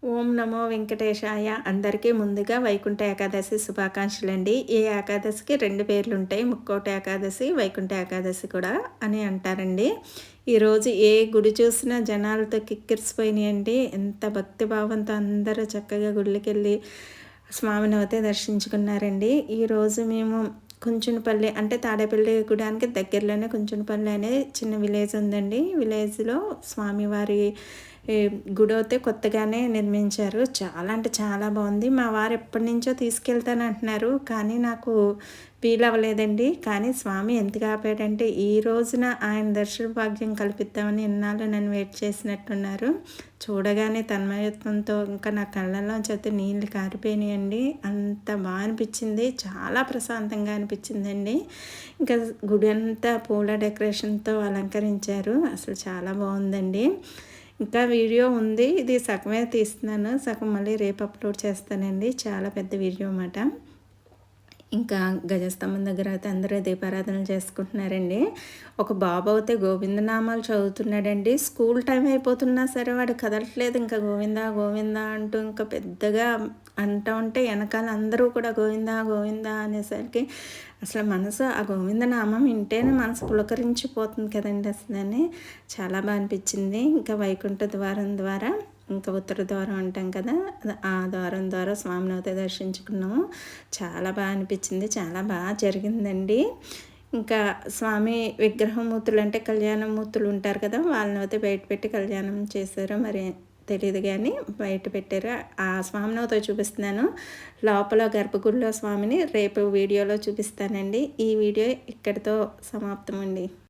ఓం నమో వెంకటేశాయ. అందరికీ ముందుగా వైకుంఠ ఏకాదశి శుభాకాంక్షలండి. ఈ ఏకాదశికి 2 పేర్లుంటాయి. ముక్కోటి ఏకాదశి, వైకుంఠ ఏకాదశి కూడా అని అంటారండి. ఈరోజు ఏ గుడి చూసినా జనాలతో కిక్కిరిసిపోయినాయండి. ఎంత భక్తి భావంతో అందరూ చక్కగా గుళ్ళకెళ్ళి స్వామిని అయితే దర్శించుకున్నారండి. ఈరోజు మేము కుంచునపల్లి అంటే తాడేపల్లి గూడానికి దగ్గరలోనే కుంచునపల్లి అనే చిన్న విలేజ్ ఉందండి. విలేజ్‌లో స్వామివారి గుడైతే కొత్తగానే నిర్మించారు. చాలా అంటే చాలా బావుంది. మా వారు ఎప్పటినుంచో తీసుకెళ్తానంటున్నారు. కానీ నాకు వీలవ్వలేదండి. కానీ స్వామి ఎంతగా ఆపాడంటే ఈ రోజున ఆయన దర్శన భాగ్యం కల్పిద్దామని ఇన్నాళ్ళు నన్ను వెయిట్ చేసినట్టున్నారు. చూడగానే తన్మయత్వంతో ఇంకా నా కళ్ళల్లోంచి అయితే నీళ్ళు కారిపోయినాయండి. అంత అనిపిచ్చింది. చాలా ప్రశాంతంగా అనిపిచ్చిందండి. ఇంకా గుడి అంతా పూల డెకరేషన్‌తో అలంకరించారు. అసలు చాలా బావుందండి. ఇంకా వీడియో ఉంది. ఇది సగమే తీస్తున్నాను. సగం మళ్ళీ రేపు అప్‌లోడ్ చేస్తానండి. చాలా పెద్ద వీడియో మాట. ఇంకా గజస్తంభం దగ్గర అయితే అందరూ దీపారాధనలు చేసుకుంటున్నారండి. ఒక బాబు అయితే గోవిందనామాలు చదువుతున్నాడండి. స్కూల్ టైం అయిపోతున్నా సరే వాడు కదలట్లేదు. ఇంకా గోవిందా గోవిందా అంటూ ఇంకా పెద్దగా అంటా ఉంటే వెనకాల అందరూ కూడా గోవిందా గోవిందా అనేసరికి అసలు మనసు ఆ గోవిందనామం వింటేనే మనసు పులకరించిపోతుంది కదండి అసలని. చాలా అనిపించింది. ఇంకా వైకుంఠ ద్వారం ద్వారా ఇంకా ఉత్తర ద్వారం అంటాం కదా! ఆ ద్వారం ద్వారా స్వామిని అయితే దర్శించుకున్నాము. చాలా అనిపించింది. చాలా జరిగిందండి. ఇంకా స్వామి విగ్రహమూర్తులు అంటే కళ్యాణమూర్తులు ఉంటారు కదా! వాళ్ళనైతే బయట పెట్టి కళ్యాణం చేశారో మరి తెలీదు గానీ బయట పెట్టారు. ఆ స్వామినైతే చూపిస్తున్నాను. లోపల గర్భగుడిలో స్వామిని రేపు వీడియోలో చూపిస్తానండి. ఈ వీడియో ఇక్కడితో సమాప్తమండి.